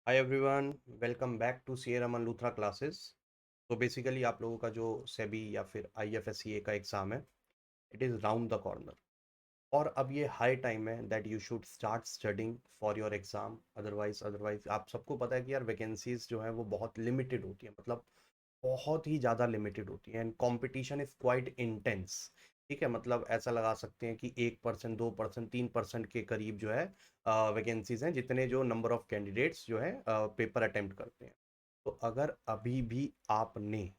Hi everyone, welcome back to C A Raman Luthra classes. तो basically आप लोगों का जो सेबी या फिर आईएफएससीए का एग्ज़ाम है, it is round the corner. और अब ये हाई टाइम है that you should start studying for your exam. Otherwise आप सबको पता है कि यार वैकेंसीज जो है वो बहुत लिमिटेड होती है, मतलब बहुत ही ज़्यादा लिमिटेड होती है and competition is quite intense. ठीक है, मतलब ऐसा लगा सकते हैं कि 1%, 2%, 3% के करीब जो है वैकेंसीज हैं, जितने जो नंबर ऑफ कैंडिडेट्स जो है पेपर अटेम्प्ट करते हैं। तो अगर अभी भी आपने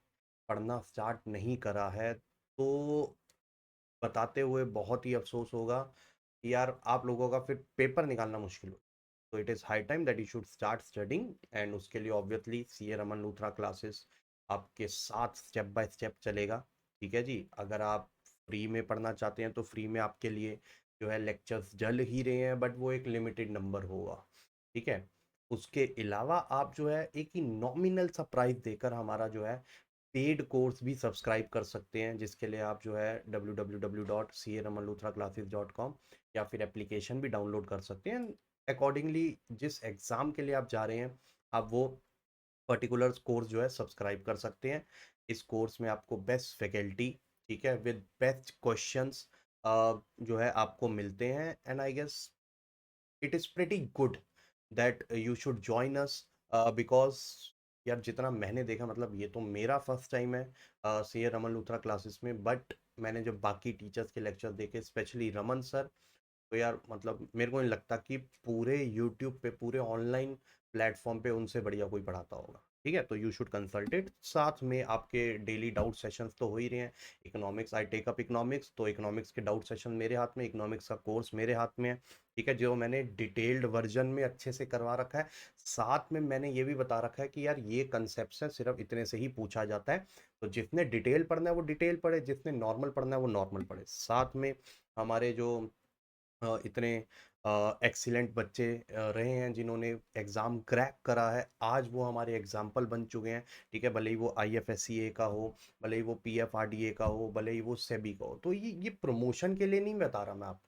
पढ़ना स्टार्ट नहीं करा है तो बताते हुए बहुत ही अफसोस होगा कि यार आप लोगों का फिर पेपर निकालना मुश्किल हो। तो it is high time that you should start studying, and उसके लिए obviously C A Raman Luthra classes आपके साथ स्टेप बाय स्टेप चलेगा। ठीक है जी, अगर आप फ्री में पढ़ना चाहते हैं तो फ्री में आपके लिए जो है लेक्चर्स चल ही रहे हैं, बट वो एक लिमिटेड नंबर होगा। ठीक है, उसके अलावा आप जो है एक ही नॉमिनल सा प्राइस देकर हमारा जो है पेड कोर्स भी सब्सक्राइब कर सकते हैं, जिसके लिए आप जो है www.caramallutraclasses.com या फिर एप्लीकेशन भी डाउनलोड कर सकते हैं। अकॉर्डिंगली जिस एग्ज़ाम के लिए आप जा रहे हैं, आप वो पर्टिकुलर कोर्स जो है सब्सक्राइब कर सकते हैं। इस कोर्स में आपको बेस्ट फैकल्टी, ठीक है, विद बेस्ट क्वेश्चंस जो है आपको मिलते हैं, and I guess it is pretty good that you should join us, because यार जितना मैंने देखा, मतलब ये तो मेरा फर्स्ट टाइम है सी ए रमन लूथरा क्लासेस में, बट मैंने जब बाकी टीचर्स के लेक्चर देखे, स्पेशली रमन सर, तो यार मतलब मेरे को नहीं लगता कि पूरे यूट्यूब पे, पूरे ऑनलाइन प्लेटफॉर्म पे उनसे बढ़िया कोई पढ़ाता होगा। ठीक है, तो यू शुड कंसल्ट इट। साथ में आपके डेली डाउट सेशंस तो हो ही रहे हैं। Economics, I take up economics, तो इकोनॉमिक्स के डाउट सेशन मेरे हाथ में, इकोनॉमिक्स का कोर्स मेरे हाथ में है। ठीक है, जो मैंने डिटेल्ड वर्जन में अच्छे से करवा रखा है। साथ में मैंने ये भी बता रखा है कि यार ये कंसेप्ट है, सिर्फ इतने से ही पूछा जाता है। तो जिसने डिटेल पढ़ना है वो डिटेल पढ़े, जिसने नॉर्मल पढ़ना है वो नॉर्मल पढ़े। साथ में हमारे जो इतने एक्सीलेंट बच्चे रहे हैं जिन्होंने एग्ज़ाम क्रैक करा है, आज वो हमारे एग्जाम्पल बन चुके हैं। ठीक है, भले ही वो आईएफएससीए का हो, भले ही वो पीएफआरडीए का हो, भले ही वो सेबी का हो। तो ये प्रमोशन के लिए नहीं बता रहा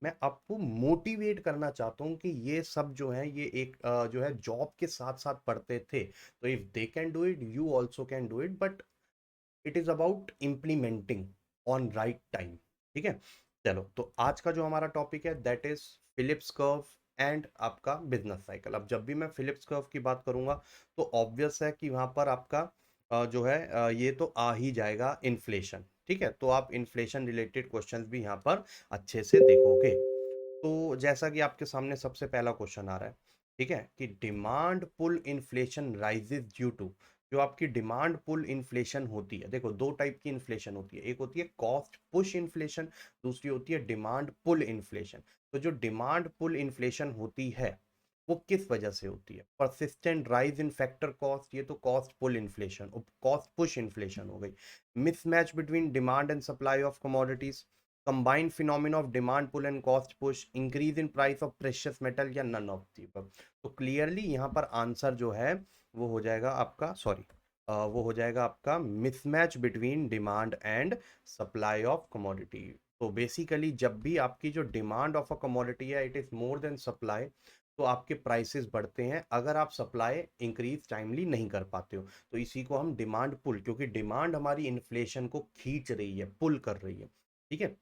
मैं आपको मोटिवेट करना चाहता हूँ कि ये सब जो है ये एक जो है जॉब के साथ साथ पढ़ते थे, तो if they can do it you also can do it, but it is about implementing on right time. ठीक है, चलो तो आज का जो हमारा टॉपिक है that is Phillips curve and आपका बिजनेस साइकिल। अब जब भी मैं फिलिप्स कर्व की बात करूंगा तो ऑब्वियस है कि वहां पर आपका जो है ये तो आ ही जाएगा इन्फ्लेशन। ठीक है, तो आप इन्फ्लेशन रिलेटेड क्वेश्चंस भी यहाँ पर अच्छे से देखोगे। तो जैसा कि आपके सामने सबसे पहला क्वेश्चन आ रहा है, ठीक है, कि demand pull inflation rises due to. जो आपकी डिमांड पुल इन्फ्लेशन होती है, देखो दो टाइप की इन्फ्लेशन होती है, एक होती है कॉस्ट पुश इन्फ्लेशन, दूसरी होती है डिमांड पुल इन्फ्लेशन। तो जो डिमांड पुल इन्फ्लेशन होती है वो किस वजह से होती है? Persistent rise in factor cost, ये तो cost pull inflation, cost push inflation हो गई। Mismatch between demand and supply of commodities, combined phenomenon of demand pull and cost push, increase in price of precious metal, या none of the above। तो clearly यहाँ पर answer जो है वो हो जाएगा आपका, सॉरी, वो हो जाएगा आपका mismatch between demand and supply of commodity. तो बेसिकली जब भी आपकी जो डिमांड ऑफ अ कमोडिटी है it is more than supply, तो आपके प्राइसेस बढ़ते हैं अगर आप सप्लाई इंक्रीज टाइमली नहीं कर पाते हो। तो इसी को हम डिमांड पुल, क्योंकि डिमांड हमारी इन्फ्लेशन को खींच रही है, पुल कर रही है। ठीक है,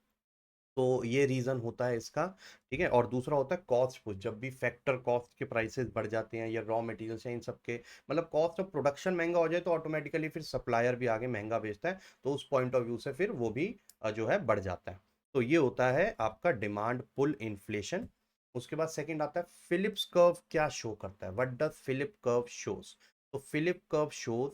तो ये रीजन होता है इसका। ठीक है, और दूसरा होता है कॉस्ट पुश, जब भी फैक्टर कॉस्ट के प्राइसेस बढ़ जाते हैं या रॉ मटेरियल्स हैं इन सब के, मतलब कॉस्ट ऑफ प्रोडक्शन महंगा हो जाए तो ऑटोमेटिकली फिर सप्लायर भी आगे महंगा बेचता है, तो उस पॉइंट ऑफ व्यू से फिर वो भी जो है बढ़ जाता है। तो ये होता है आपका डिमांड पुल इन्फ्लेशन। उसके बाद सेकंड आता है फिलिप्स कर्व क्या शो करता है, what does Phillip curve shows. तो Phillip curve shows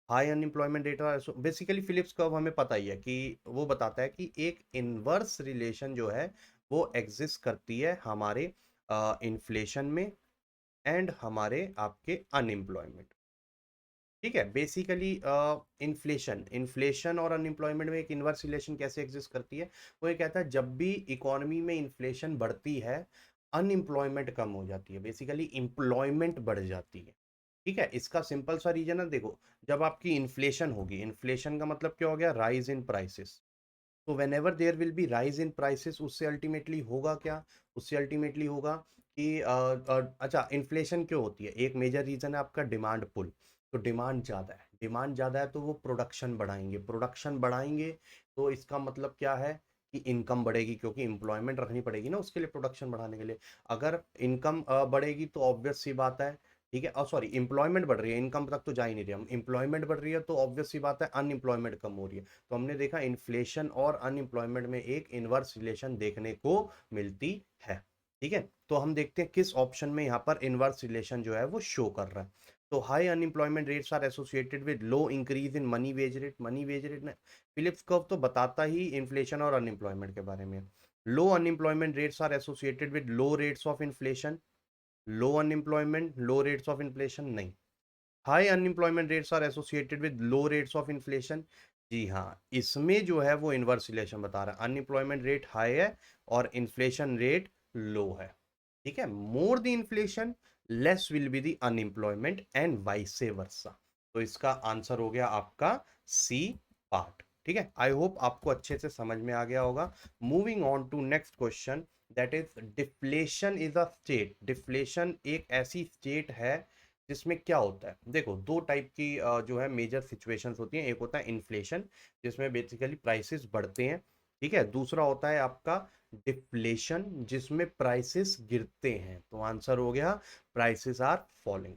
high unemployment data. Basically Phillips curve हमें पता ही है कि वो बताता है कि एक इनवर्स रिलेशन जो है वो एग्जिस्ट करती है हमारे इन्फ्लेशन में एंड हमारे आपके अनएम्प्लॉयमेंट। ठीक है, बेसिकली इन्फ्लेशन इन्फ्लेशन और अनएम्प्लॉयमेंट में एक इनवर्स रिलेशन कैसे एग्जिस्ट करती है। वो ये कहता है जब भी इकोनॉमी में इन्फ्लेशन बढ़ती है अनएम्प्लॉयमेंट कम हो जाती है, बेसिकली एम्प्लॉयमेंट बढ़ जाती है। ठीक है, इसका सिंपल सा रीजन है, देखो जब आपकी इन्फ्लेशन होगी, इन्फ्लेशन का मतलब क्या हो गया, राइज इन प्राइसेस। तो whenever there will be rise in prices, उससे अल्टीमेटली होगा क्या, उससे अल्टीमेटली होगा कि अच्छा इन्फ्लेशन क्यों होती है? एक मेजर रीज़न है आपका डिमांड पुल। तो डिमांड ज़्यादा है तो वो प्रोडक्शन बढ़ाएँगे तो इसका मतलब क्या है कि इनकम बढ़ेगी, क्योंकि एम्प्लॉयमेंट रखनी पड़ेगी ना उसके लिए, प्रोडक्शन बढ़ाने के लिए। अगर इनकम बढ़ेगी तो ऑब्वियस सी बात है, ठीक है? सॉरी, एम्प्लॉयमेंट बढ़ रही है, इनकम तक तो जा ही नहीं रही हम। एम्प्लॉयमेंट बढ़ रही है तो ऑब्वियस सी बात है अनएम्प्लॉयमेंट कम हो रही है। तो हमने देखा इन्फ्लेशन और अनएम्प्लॉयमेंट में एक इनवर्स रिलेशन देखने को मिलती है, ठीक है? तो हम देखते हैं किस ऑप्शन में यहाँ पर इनवर्स रिलेशन जो है वो शो कर रहा है। तो high unemployment rates are associated with low increase in money wage rate ने फिलिप्स कर्व तो बताता ही इन्फ्लेशन और अनएम्प्लॉयमेंट के बारे में। Low unemployment rates are associated with low rates of inflation. Low unemployment low rates of inflation नहीं। High unemployment rates are associated with low rates of inflation. जी हाँ, इसमें जो है वो इनवर्स रिलेशन बता रहा है, अनएम्प्लॉयमेंट रेट हाई है और इन्फ्लेशन रेट लो है, ठीक है? More the inflation less will be the unemployment and vice versa. तो इसका आंसर हो गया आपका सी पार्ट, ठीक है? आई होप आपको अच्छे से समझ में आ गया होगा। Moving on to next question, that is deflation is a state. Deflation एक ऐसी स्टेट है जिसमें क्या होता है, देखो दो टाइप की जो है मेजर सिचुएशंस होती हैं। एक होता है इन्फ्लेशन जिसमें बेसिकली प्राइसेस बढ़ते हैं, ठीक है? दूसरा होता है आपका डिफ्लेशन जिसमें प्राइसेस गिरते हैं। तो आंसर हो गया प्राइसेस आर फॉलिंग।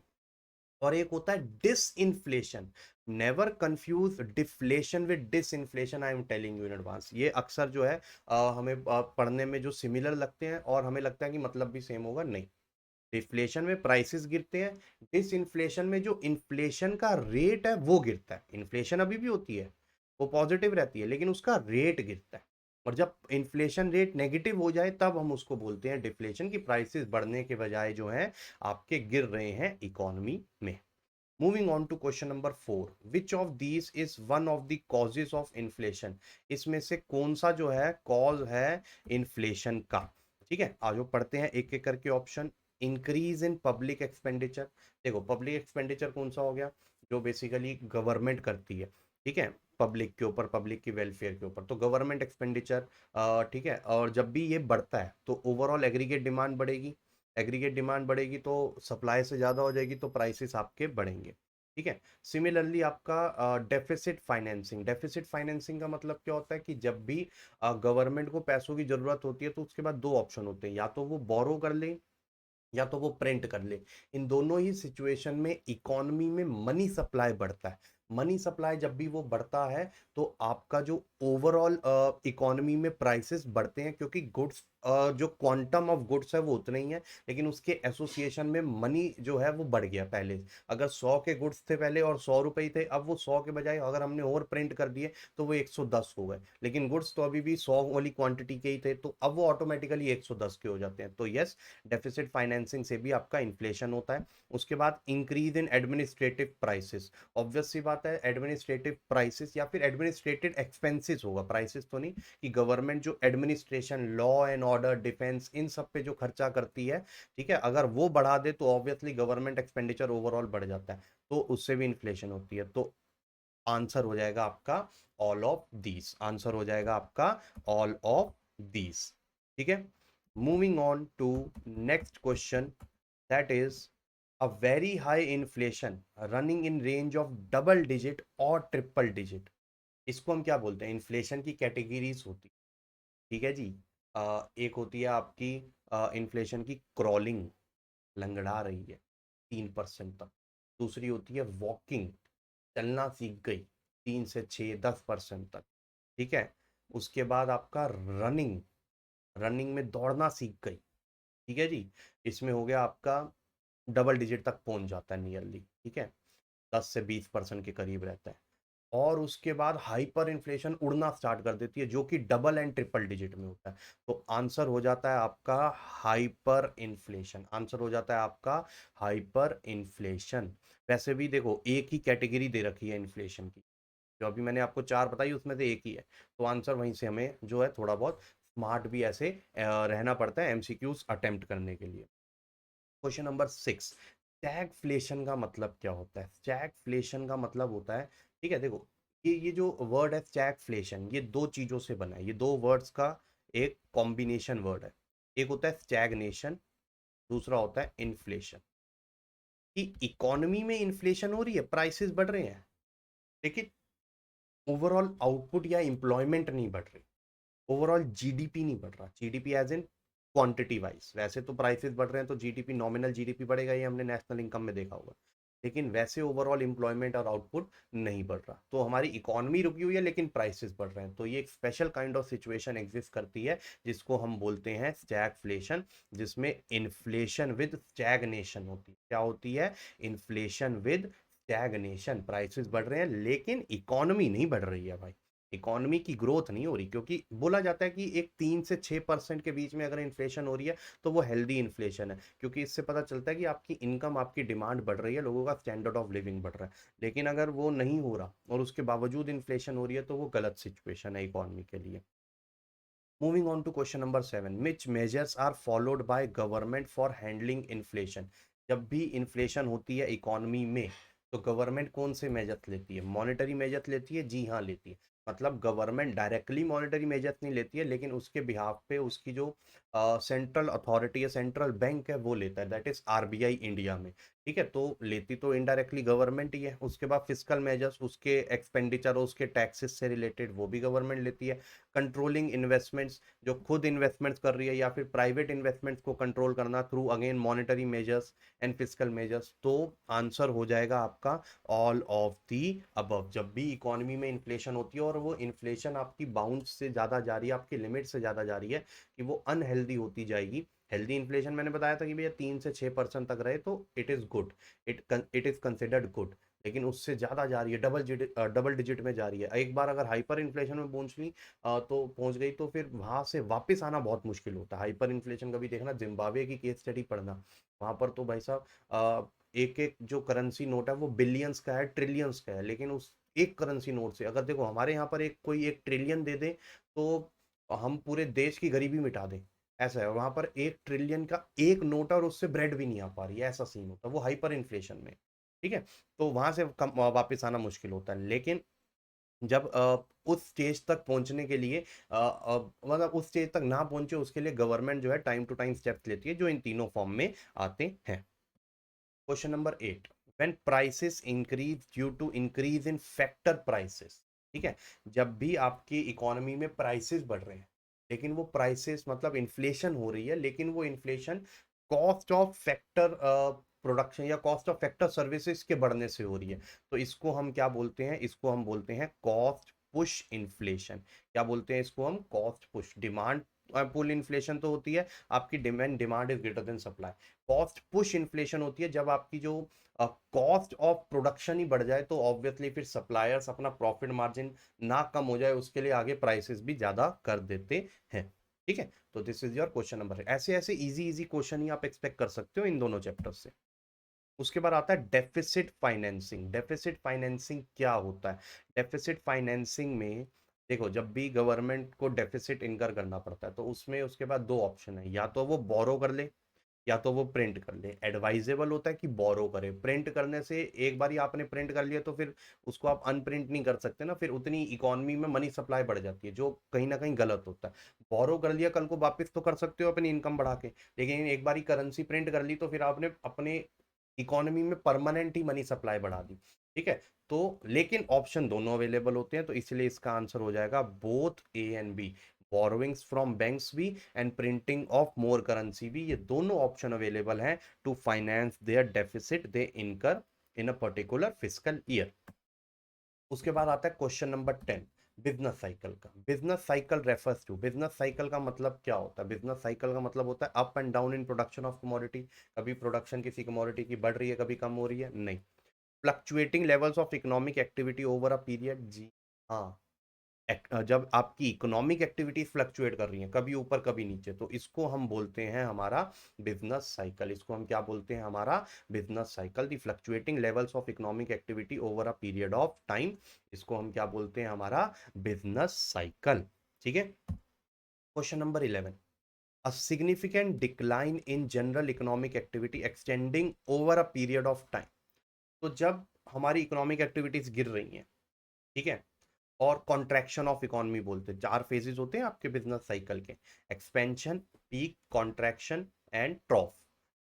और एक होता है disinflation. Never confuse deflation with disinflation, I am telling you in advance. ये अक्सर जो है हमें पढ़ने में जो सिमिलर लगते हैं और हमें लगता है कि मतलब भी सेम होगा, नहीं। डिफ्लेशन में प्राइसेस गिरते हैं, डिसइंफ्लेशन में जो इन्फ्लेशन का रेट है वो गिरता है। इन्फ्लेशन अभी भी होती है, वो पॉजिटिव रहती है, लेकिन उसका रेट गिरता है। और जब इन्फ्लेशन रेट नेगेटिव हो जाए तब हम उसको बोलते हैं डिफ्लेशन, की प्राइसेस बढ़ने के बजाय जो है आपके गिर रहे हैं इकोनॉमी में। Moving on to question number 4, which of these is one of the causes of inflation? इसमें से कौन सा जो है कॉज है इन्फ्लेशन का? ठीक है, आज पढ़ते हैं एक एक करके option. Increase in public expenditure. देखो पब्लिक एक्सपेंडिचर कौन सा हो गया? जो बेसिकली गवर्नमेंट करती है, ठीक है, पब्लिक के ऊपर, पब्लिक की वेलफेयर के ऊपर, तो गवर्नमेंट एक्सपेंडिचर, ठीक है। और जब भी ये बढ़ता है तो ओवरऑल एग्रीगेट डिमांड बढ़ेगी, एग्रीगेट डिमांड बढ़ेगी तो सप्लाई से ज़्यादा हो जाएगी तो प्राइसेस आपके बढ़ेंगे, ठीक है। सिमिलरली आपका डेफिसिट फाइनेंसिंग का मतलब क्या होता है कि जब भी गवर्नमेंट को पैसों की जरूरत होती है तो उसके बाद दो ऑप्शन होते हैं, या तो वो बोरो कर ले या तो वो प्रिंट कर ले। इन दोनों ही सिचुएशन में इकोनॉमी में मनी सप्लाई बढ़ता है। मनी सप्लाई जब भी वो बढ़ता है तो आपका जो ओवरऑल इकोनॉमी में प्राइसेस बढ़ते हैं, क्योंकि गुड्स जो क्वांटम ऑफ गुड्स है वो उतने ही है, लेकिन उसके एसोसिएशन में मनी जो है वो बढ़ गया। पहले अगर 100 के गुड्स थे पहले और 100 रुपए ही थे, अब वो 100 के बजाय अगर हमने और प्रिंट कर दिए तो वो 110 हो गए, लेकिन गुड्स तो अभी भी 100 वाली क्वांटिटी के ही थे, तो अब वो ऑटोमेटिकली 110 के हो जाते हैं। तो यस, डेफिसिट फाइनेंसिंग से भी आपका इन्फ्लेशन होता है। उसके बाद increase in administrative prices. Obvious सी बात है, एडमिनिस्ट्रेटिव प्राइसेस या फिर एडमिनिस्ट्रेटिव एक्सपेंसेस होगा, प्राइसेस तो नहीं, कि गवर्नमेंट जो administration, law and order, defence, इन सब पे जो खर्चा करती है, ठीक है, अगर वो बढ़ा दे तो ऑब्वियसली गवर्नमेंट एक्सपेंडिचर ओवरऑल बढ़ जाता है, तो उससे भी इन्फ्लेशन होती है। तो आंसर हो जाएगा आपका ऑल ऑफ दीज, आंसर हो जाएगा आपका ऑल ऑफ दीज, ठीक है। Moving on to next question, that is a very high inflation running in range of double digit और ट्रिपल डिजिट। इसको हम क्या बोलते हैं? इन्फ्लेशन की कैटेगरीज होती, ठीक है जी। एक होती है आपकी इन्फ्लेशन की क्रॉलिंग, लंगड़ा रही है 3% तक। दूसरी होती है वॉकिंग, चलना सीख गई 3 से 6 10% तक, ठीक है। उसके बाद आपका रनिंग, रनिंग में दौड़ना सीख गई, ठीक है जी। इसमें हो गया आपका डबल डिजिट तक पहुंच जाता है नियरली, ठीक है, 10 से 20% के करीब रहता है। और उसके बाद हाइपर इन्फ्लेशन उड़ना स्टार्ट कर देती है, जो कि डबल एंड ट्रिपल डिजिट में होता है। तो आंसर हो जाता है आपका हाइपर इन्फ्लेशन, आंसर हो जाता है आपका हाइपर इन्फ्लेशन। वैसे भी देखो एक ही कैटेगरी दे रखी है इन्फ्लेशन की, जो अभी मैंने आपको चार बताई उसमें से एक ही है, तो आंसर वहीं से हमें जो है थोड़ा बहुत स्मार्ट भी ऐसे रहना पड़ता है एमसीक्यूज अटेम्प्ट करने के लिए। क्वेश्चन नंबर 6, स्टैगफ्लेशन का मतलब क्या होता है? स्टैगफ्लेशन का मतलब होता है, ठीक है, देखो ये जो वर्ड है स्टैगफ्लेशन, ये दो चीजों से बना है, ये दो वर्ड्स का एक कॉम्बिनेशन वर्ड है। एक होता है स्टैगनेशन, दूसरा होता है इन्फ्लेशन, कि इकोनॉमी में इन्फ्लेशन हो रही है, प्राइसेस बढ़ रहे हैं, लेकिन ओवरऑल आउटपुट या एम्प्लॉयमेंट नहीं बढ़ रही, ओवरऑल जीडीपी नहीं बढ़ रहा, GDP as in quantity wise. वैसे तो प्राइसेस बढ़ रहे हैं तो जीडीपी, नॉमिनल जीडीपी बढ़ेगा, ये हमने नेशनल इनकम में देखा होगा, लेकिन वैसे ओवरऑल एम्प्लॉयमेंट और आउटपुट नहीं बढ़ रहा, तो हमारी इकोनॉमी रुकी हुई है लेकिन प्राइसेस बढ़ रहे हैं। तो ये एक special kind of situation exist करती है जिसको हम बोलते हैं स्टैगफ्लेशन, जिसमें इन्फ्लेशन विद स्टैग्नेशन होती है। क्या होती है? इन्फ्लेशन विद स्टैग्नेशन, प्राइसेस बढ़ रहे हैं लेकिन इकोनॉमी नहीं बढ़ रही है भाई, इकोनॉमी की ग्रोथ नहीं हो रही, क्योंकि बोला जाता है कि एक 3 से 6% के बीच में अगर इन्फ्लेशन हो रही है तो वो हेल्दी इन्फ्लेशन है, क्योंकि इससे पता चलता है कि आपकी इनकम, आपकी डिमांड बढ़ रही है, लोगों का स्टैंडर्ड ऑफ लिविंग बढ़ रहा है। लेकिन अगर वो नहीं हो रहा और उसके बावजूद इन्फ्लेशन हो रही है तो वो गलत सिचुएशन है इकोनॉमी के लिए। Moving on to question number 7, which measures are followed by government for handling inflation. जब भी इन्फ्लेशन होती है इकोनॉमी में तो गवर्नमेंट कौन से मेजर्स लेती है? मॉनेटरी मेजर्स लेती है, जी हाँ लेती है। मतलब गवर्नमेंट डायरेक्टली मॉनेटरी मेजर्स नहीं लेती है, लेकिन उसके बिहाफ पे उसकी जो सेंट्रल अथॉरिटी है, सेंट्रल बैंक है, वो लेता है, दैट इज आरबीआई इंडिया में। ठीक है, तो लेती तो इनडायरेक्टली गवर्नमेंट ही है। उसके बाद फिस्कल मेजर्स, उसके एक्सपेंडिचर, उसके टैक्सेस से रिलेटेड, वो भी गवर्नमेंट लेती है। कंट्रोलिंग इन्वेस्टमेंट्स, जो खुद इन्वेस्टमेंट्स कर रही है या फिर प्राइवेट इन्वेस्टमेंट्स को कंट्रोल करना through again monetary measures and fiscal measures. तो आंसर हो जाएगा आपका ऑल ऑफ दी अबव। जब भी इकोनॉमी में इन्फ्लेशन होती है और वो इन्फ्लेशन आपकी बाउंड से ज़्यादा जा रही है, आपकी लिमिट से ज़्यादा जा रही है, कि वो अनहेल्दी होती जाएगी। हेल्दी इन्फ्लेशन मैंने बताया था कि भैया 3 से 6% तक रहे तो it is good, it is considered good. लेकिन उससे ज़्यादा जा रही है, डबल डिजिट में जा रही है, एक बार अगर हाइपर इन्फ्लेशन में पहुंच ली तो पहुंच गई, तो फिर वहां से वापस आना बहुत मुश्किल होता है। हाइपर इन्फ्लेशन का भी देखना, जिम्बाब्वे की केस स्टडी पढ़ना, वहां पर तो भाई साहब एक एक जो करेंसी नोट है वो बिलियंस का है, ट्रिलियंस का है, लेकिन उस एक करेंसी नोट से अगर देखो हमारे यहाँ पर एक कोई 1 ट्रिलियन दे दे तो हम पूरे देश की गरीबी मिटा दें, ऐसा है। वहां पर 1 ट्रिलियन का एक नोट है और उससे ब्रेड भी नहीं आ पा रही है, ऐसा सीन होता है वो हाइपर इन्फ्लेशन में। ठीक है, तो वहां से वापस आना मुश्किल होता है। लेकिन जब उस स्टेज तक पहुंचने के लिए मतलब उस स्टेज तक ना पहुंचे उसके लिए गवर्नमेंट जो है टाइम टू टाइम स्टेप्स लेती है, जो इन तीनों फॉर्म में आते हैं। Question number 8, when prices increase due to increase in factor prices. ठीक है, जब भी आपकी इकोनॉमी में प्राइसेस बढ़ रहे हैं, लेकिन वो प्राइसेस मतलब इन्फ्लेशन हो रही है, लेकिन वो inflation cost of factor production या कॉस्ट ऑफ फैक्टर सर्विसेज के बढ़ने से हो रही है, तो इसको हम क्या बोलते हैं? इसको हम बोलते हैं कॉस्ट पुश इन्फ्लेशन। क्या बोलते हैं इसको हम? Cost push. Demand pull inflation तो होती है आपकी, demand is greater than supply. Cost push inflation होती है जब आपकी जो कॉस्ट ऑफ प्रोडक्शन ही बढ़ जाए, तो ऑब्वियसली फिर सप्लायर्स अपना प्रॉफिट मार्जिन ना कम हो जाए उसके लिए आगे प्राइसेस भी ज्यादा कर देते हैं। ठीक है, तो this is your question number. ऐसे ऐसे इजी इजी क्वेश्चन ही आप एक्सपेक्ट कर सकते हो इन दोनों चैप्टर से। उसके बाद आता है डेफिसिट फाइनेंसिंग। डेफिसिट फाइनेंसिंग क्या होता है? डेफिसिट फाइनेंसिंग में देखो, जब भी गवर्नमेंट को डेफिसिट इनकर करना पड़ता है तो उसमें उसके बाद दो ऑप्शन है, या तो वो बोरो कर ले या तो वो प्रिंट कर ले। एडवाइजेबल होता है कि बोरो करे। प्रिंट करने से एक बार ही आपने प्रिंट कर लिया तो फिर उसको आप अनप्रिंट नहीं कर सकते ना, फिर उतनी इकोनॉमी में मनी सप्लाई बढ़ जाती है, जो कहीं ना कहीं गलत होता है। बोरो कर लिया, कल को वापस तो कर सकते हो अपनी इनकम बढ़ा के, लेकिन एक बार ही करेंसी प्रिंट कर ली तो फिर आपने अपने इकोनॉमी में परमानेंट ही मनी सप्लाई बढ़ा दी। ठीक है, तो लेकिन ऑप्शन दोनों अवेलेबल होते हैं, तो इसलिए इसका आंसर हो जाएगा both A and B. Borrowings from banks भी and printing of more currency भी, ये दोनों ऑप्शन अवेलेबल हैं to finance their deficit they incur in a particular fiscal year. उसके बाद आता है क्वेश्चन नंबर 10, बिजनेस साइकिल का। Business cycle refers to, business cycle का मतलब क्या होता है? बिजनेस साइकिल का मतलब होता है up and down in production of commodity. कभी प्रोडक्शन किसी कमोडिटी की बढ़ रही है, कभी कम हो रही है, नहीं। Fluctuating levels of economic activity over a period, जी हाँ। जब आपकी इकोनॉमिक एक्टिविटीज फ्लक्चुएट कर रही हैं, कभी ऊपर कभी नीचे, तो इसको हम बोलते हैं हमारा बिजनेस साइकिल। इसको हम क्या बोलते हैं? हमारा business cycle. The fluctuating levels of economic activity over a period of time, इसको हम क्या बोलते हैं? हमारा बिजनेस साइकिल। ठीक है, question number 11, a significant decline in general economic activity extending over a period of time। तो जब हमारी इकोनॉमिक एक्टिविटीज गिर रही हैं, ठीक है, और कॉन्ट्रैक्शन ऑफ इकोनॉमी बोलते हैं, 4 फेजेस होते हैं आपके बिजनेस साइकिल के, एक्सपेंशन, पीक, कॉन्ट्रैक्शन एंड ट्रॉफ।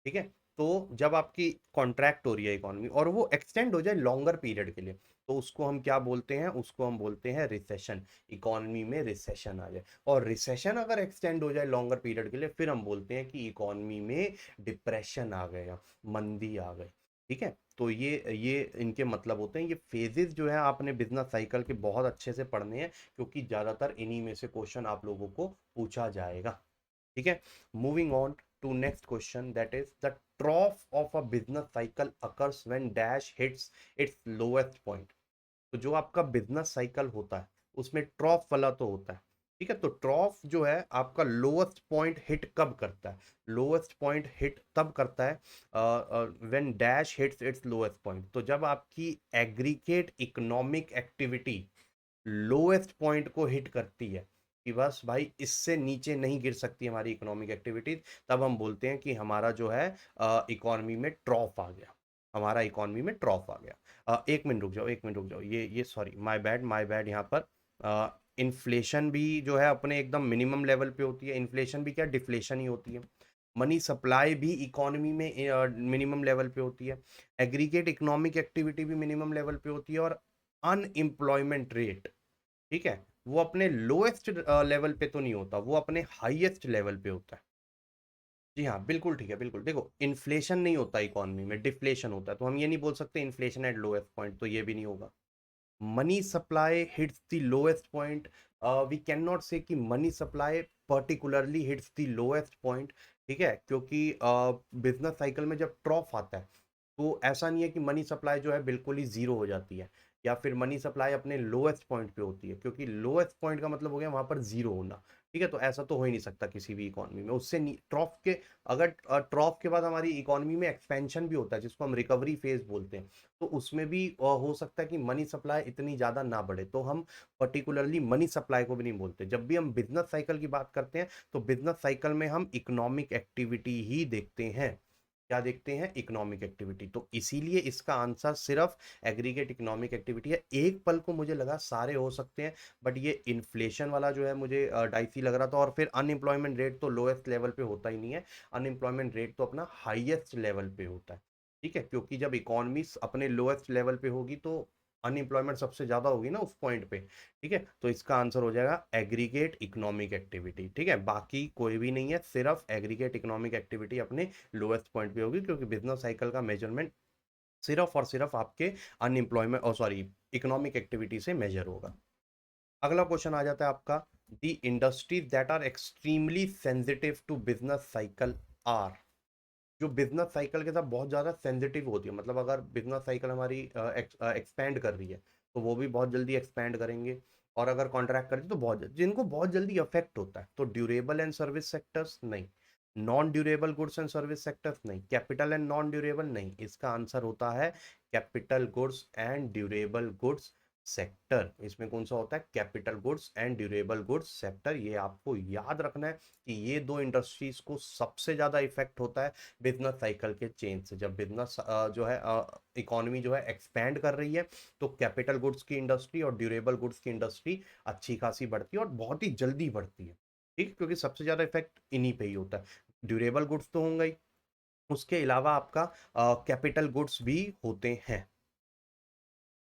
ठीक है? तो जब आपकी कॉन्ट्रैक्ट हो रही है इकोनॉमी और वो एक्सटेंड हो जाए लॉन्गर पीरियड के लिए, तो उसको हम क्या बोलते हैं? उसको हम बोलते हैं रिसेशन। इकोनॉमी में रिसेशन आ जाए, और रिसेशन अगर एक्सटेंड हो जाए लॉन्गर पीरियड के लिए, फिर हम बोलते हैं कि इकोनॉमी में डिप्रेशन आ गया, मंदी आ गई। ठीक है? तो ये इनके मतलब होते हैं। ये फेजेस जो है आपने बिजनेस साइकिल के बहुत अच्छे से पढ़ने हैं, क्योंकि ज्यादातर इन्हीं में से क्वेश्चन आप लोगों को पूछा जाएगा। ठीक है? Moving on to next question, that is the trough of a business cycle occurs when dash hits its lowest point. तो जो आपका बिजनेस साइकिल होता है उसमें ट्रॉफ वाला तो होता है। ठीक है? तो ट्रॉफ जो है आपका लोएस्ट पॉइंट हिट कब करता है? लोएस्ट पॉइंट हिट तब करता है when dash hits its lowest point. तो जब आपकी aggregate economic activity lowest point को हिट करती है कि बस भाई इससे नीचे नहीं गिर सकती हमारी इकोनॉमिक एक्टिविटीज, तब हम बोलते हैं कि हमारा जो है इकोनॉमी में ट्रॉफ आ गया। हमारा इकोनॉमी में ट्रॉफ आ गया। 1 मिनट रुक जाओ, 1 मिनट रुक जाओ। ये सॉरी, माय बैड। यहाँ पर इन्फ्लेशन भी जो है अपने एकदम मिनिमम लेवल पे होती है। इन्फ्लेशन भी क्या, डिफ्लेशन ही होती है। मनी सप्लाई भी इकोनॉमी में मिनिमम लेवल पे होती है। एग्रीगेट इकोनॉमिक एक्टिविटी भी मिनिमम लेवल पे होती है। और अनएम्प्लॉयमेंट रेट, ठीक है, वो अपने लोएस्ट लेवल पे तो नहीं होता, वो अपने हाईएस्ट लेवल पे होता है। जी हाँ, बिल्कुल ठीक है, बिल्कुल। देखो, इन्फ्लेशन नहीं होता इकोनॉमी में, डिफ्लेशन होता है। तो हम ये नहीं बोल सकते इन्फ्लेशन एट लोएस्ट पॉइंट, तो ये भी नहीं होगा। Money supply hits the lowest point, we can not say कि money supply particularly hits the lowest point. ठीक है? क्योंकि बिजनेस साइकिल में जब ट्रॉफ आता है, तो ऐसा नहीं है कि मनी सप्लाई जो है बिल्कुल ही जीरो हो जाती है, या फिर मनी सप्लाई अपने लोएस्ट पॉइंट पे होती है, क्योंकि लोएस्ट पॉइंट का मतलब हो गया वहां पर जीरो होना। ठीक है? तो ऐसा तो हो ही नहीं सकता किसी भी इकोनॉमी में। उससे ट्रॉफ के, अगर ट्रॉफ के बाद हमारी इकोनॉमी में एक्सपेंशन भी होता है, जिसको हम रिकवरी फेज बोलते हैं, तो उसमें भी हो सकता है कि मनी सप्लाई इतनी ज्यादा ना बढ़े, तो हम पर्टिकुलरली मनी सप्लाई को भी नहीं बोलते। जब भी हम बिजनेस साइकिल की बात करते हैं, तो बिजनेस साइकिल में हम इकोनॉमिक एक्टिविटी ही देखते हैं। क्या देखते हैं? Economic activity. तो इसीलिए इसका आंसर सिर्फ एग्रीगेट इकोनॉमिक एक्टिविटी है। एक पल को मुझे लगा सारे हो सकते हैं, बट ये इन्फ्लेशन वाला जो है मुझे डाइसी लग रहा था। और फिर अनएम्प्लॉयमेंट रेट तो लोएस्ट लेवल पे होता ही नहीं है, अनएम्प्लॉयमेंट रेट तो अपना हाईएस्ट लेवल पे होता है। ठीक है? क्योंकि जब इकोनॉमी अपने लोएस्ट लेवल पे होगी, तो अनएम्प्लॉयमेंट सबसे ज्यादा होगी ना उस पॉइंट पे। ठीक है? तो इसका आंसर हो जाएगा एग्रीगेट इकोनॉमिक एक्टिविटी। ठीक है? बाकी कोई भी नहीं है, सिर्फ एग्रीगेट इकोनॉमिक एक्टिविटी अपने लोएस्ट पॉइंट पे होगी, क्योंकि बिजनेस साइकिल का मेजरमेंट सिर्फ और सिर्फ आपके अनएम्प्लॉयमेंट, और सॉरी, इकोनॉमिक एक्टिविटी से मेजर होगा। अगला क्वेश्चन आ जाता है आपका, the industries that are extremely sensitive to business cycle are. जो बिजनेस साइकिल के साथ बहुत ज़्यादा सेंसिटिव होती है, मतलब अगर बिजनेस साइकिल हमारी एक्सपैंड कर रही है, तो वो भी बहुत जल्दी एक्सपैंड करेंगे। और अगर कॉन्ट्रैक्ट करती है तो बहुत जिनको बहुत जल्दी अफेक्ट होता है, तो ड्यूरेबल एंड सर्विस सेक्टर्स नहीं, non durable goods and service sectors नहीं, कैपिटल एंड नॉन ड्यूरेबल नहीं। इसका आंसर होता है capital goods and durable goods sector. इसमें कौन सा होता है? Capital goods and durable goods sector. ये आपको याद रखना है कि ये दो इंडस्ट्रीज को सबसे ज्यादा इफेक्ट होता है बिजनेस साइकिल के चेंज से। जब बिजनेस जो है इकोनॉमी जो है एक्सपैंड कर रही है, तो कैपिटल गुड्स की इंडस्ट्री और ड्यूरेबल गुड्स की इंडस्ट्री अच्छी खासी बढ़ती है, और बहुत ही जल्दी बढ़ती है। ठीक है? क्योंकि सबसे ज्यादा इफेक्ट इन्हीं पे ही होता है। ड्यूरेबल गुड्स तो होंगे ही, उसके अलावा आपका कैपिटल गुड्स भी होते हैं।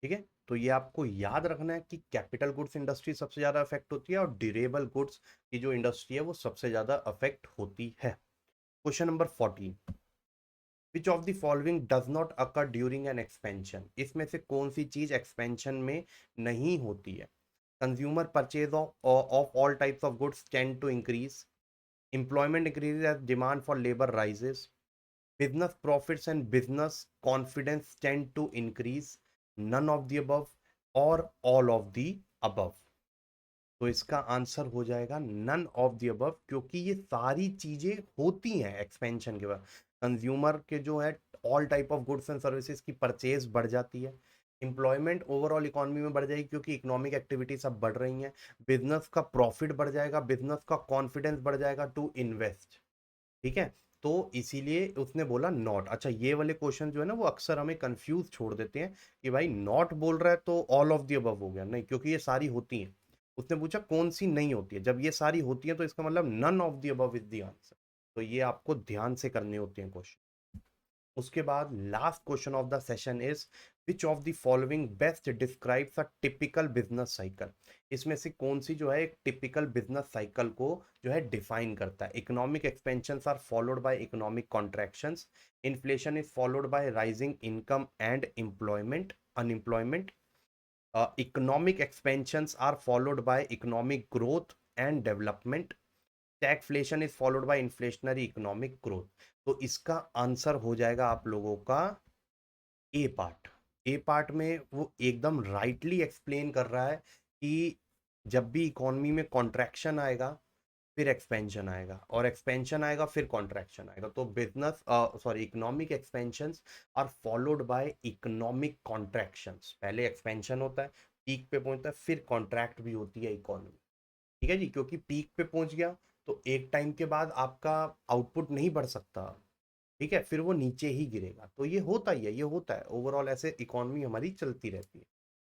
ठीक है? तो ये आपको याद रखना है कि कैपिटल गुड्स इंडस्ट्री सबसे ज्यादा अफेक्ट होती है, और ड्यूरेबल गुड्स की जो इंडस्ट्री है वो सबसे ज्यादा अफेक्ट होती है। Question number 14, which of the following does not occur during an expansion. इसमें से कौन सी चीज एक्सपेंशन में नहीं होती है? Consumer purchase of all types of goods tend to increase, employment increases as demand for labor rises, business profits and business confidence tend to increase, none of the above, or all of the above। तो इसका answer हो जाएगा none of the above, क्योंकि ये सारी चीजें होती हैं एक्सपेंशन के बाद। कंज्यूमर के जो है all type of goods and services की परचेज बढ़ जाती है, एम्प्लॉयमेंट ओवरऑल इकोनॉमी में बढ़ जाएगी क्योंकि इकोनॉमिक एक्टिविटी सब बढ़ रही हैं, बिजनेस का प्रॉफिट बढ़ जाएगा, बिजनेस का कॉन्फिडेंस बढ़ जाएगा टू इन्वेस्ट। ठीक है? तो इसीलिए उसने बोला नॉट। अच्छा, ये वाले क्वेश्चन जो है ना वो अक्सर हमें कंफ्यूज छोड़ देते हैं कि भाई नॉट बोल रहा है तो ऑल ऑफ द अबव हो गया, नहीं, क्योंकि ये सारी होती हैं। उसने पूछा कौन सी नहीं होती है, जब ये सारी होती है तो इसका मतलब none of the above is the answer. तो ये आपको ध्यान से करने होते हैं क्वेश्चन। उसके बाद last question of the session is which of the following best describes a typical business cycle. इसमें से कौन सी जो है एक टिपिकल बिजनेस साइकिल को जो है डिफाइन करता है। Economic expansions are followed by economic contractions, inflation is followed by rising income and employment unemployment, economic expansions are followed by economic growth and development, stagflation is followed by inflationary economic growth। तो इसका answer हो जाएगा आप लोगों का ए part. ए part में वो एकदम राइटली एक्सप्लेन कर रहा है कि जब भी इकोनॉमी में कॉन्ट्रैक्शन आएगा फिर एक्सपेंशन आएगा, और एक्सपेंशन आएगा फिर कॉन्ट्रैक्शन आएगा। तो business sorry economic expansions are followed by economic contractions. पहले एक्सपेंशन होता है, पीक पे पहुंचता है, फिर कॉन्ट्रैक्ट भी होती है इकोनॉमी। ठीक है जी, क्योंकि पीक पे पहुंच गया तो एक टाइम के बाद आपका आउटपुट नहीं बढ़ सकता। ठीक है, फिर वो नीचे ही गिरेगा। तो ये होता ही है, ये होता है ओवरऑल, ऐसे इकोनॉमी हमारी चलती रहती है।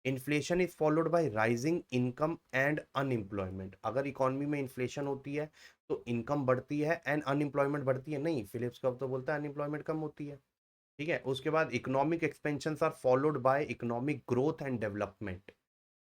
Inflation is followed by rising income and unemployment. अगर इकोनॉमी में इन्फ्लेशन होती है तो इनकम बढ़ती है एंड अनएम्प्लॉयमेंट बढ़ती है। नहीं, फिलिप्स कब तो बोलता है अनएम्प्लॉयमेंट कम होती है। ठीक है, उसके बाद economic expansion are followed by economic growth and development.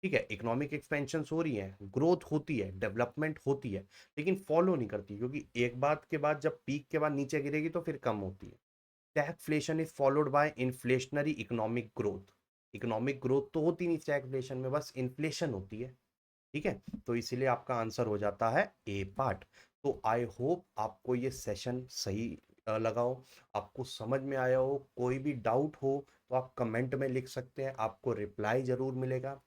ठीक है, इकोनॉमिक एक्सपेंशन हो रही है, ग्रोथ होती है, डेवलपमेंट होती है, लेकिन फॉलो नहीं करती, क्योंकि एक बात के बाद जब पीक के बाद नीचे गिरेगी तो फिर कम होती है। Stagflation is followed bye inflationary economic growth. Economic growth तो होती नहीं स्टैगफ्लेशन में, बस इन्फ्लेशन होती है। ठीक है, तो इसीलिए आपका आंसर हो जाता है ए पार्ट। तो आई होप आपको ये सेशन सही लगा हो, आपको समझ में आया हो। कोई भी डाउट हो तो आप कमेंट में लिख सकते हैं, आपको रिप्लाई जरूर मिलेगा।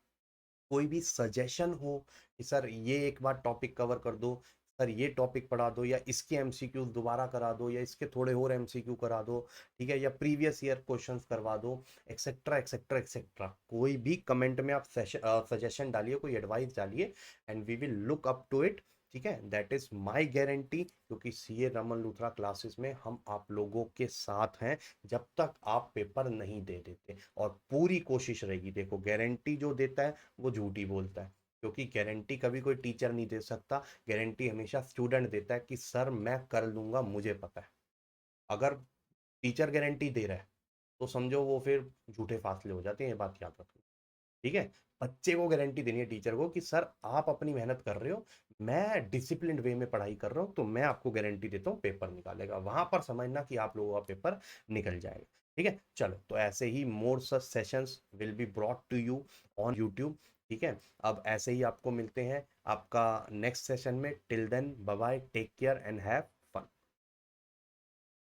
कोई भी सजेशन हो कि सर ये एक बार टॉपिक कवर कर दो, सर ये टॉपिक पढ़ा दो, या इसके एमसीक्यू दोबारा करा दो, या इसके थोड़े और एमसीक्यू करा दो, ठीक है, या प्रीवियस ईयर क्वेश्चंस करवा दो, एक्सेट्रा एक्सेट्रा एक्सेट्रा, कोई भी कमेंट में आप सजेशन डालिए, कोई एडवाइस डालिए, and we will look up to it. ठीक है, दैट इज माय गारंटी, क्योंकि सीए रमन लूथरा क्लासेस में हम आप लोगों के साथ हैं जब तक आप पेपर नहीं दे देते। और पूरी कोशिश रहेगी, देखो गारंटी जो देता है वो झूठी बोलता है, क्योंकि गारंटी कभी कोई टीचर नहीं दे सकता। गारंटी हमेशा स्टूडेंट देता है कि सर मैं कर लूंगा, मुझे पता है। अगर टीचर गारंटी दे रहा है तो समझो वो फिर झूठे फासले हो जाते हैं, ये बात याद रखो। ठीक है, बच्चे को गारंटी देनी है टीचर को कि सर आप अपनी मेहनत कर रहे हो, मैं डिसिप्लिन वे में पढ़ाई कर रहा हूँ, तो मैं आपको गारंटी देता हूँ पेपर निकालेगा। वहां पर समझना कि आप लोगों का पेपर निकल जाएगा। ठीक है, चलो, तो ऐसे ही more such sessions will be brought to you on YouTube. ठीक है, अब ऐसे ही आपको मिलते हैं आपका नेक्स्ट सेशन में। Till then bye bye, take care and have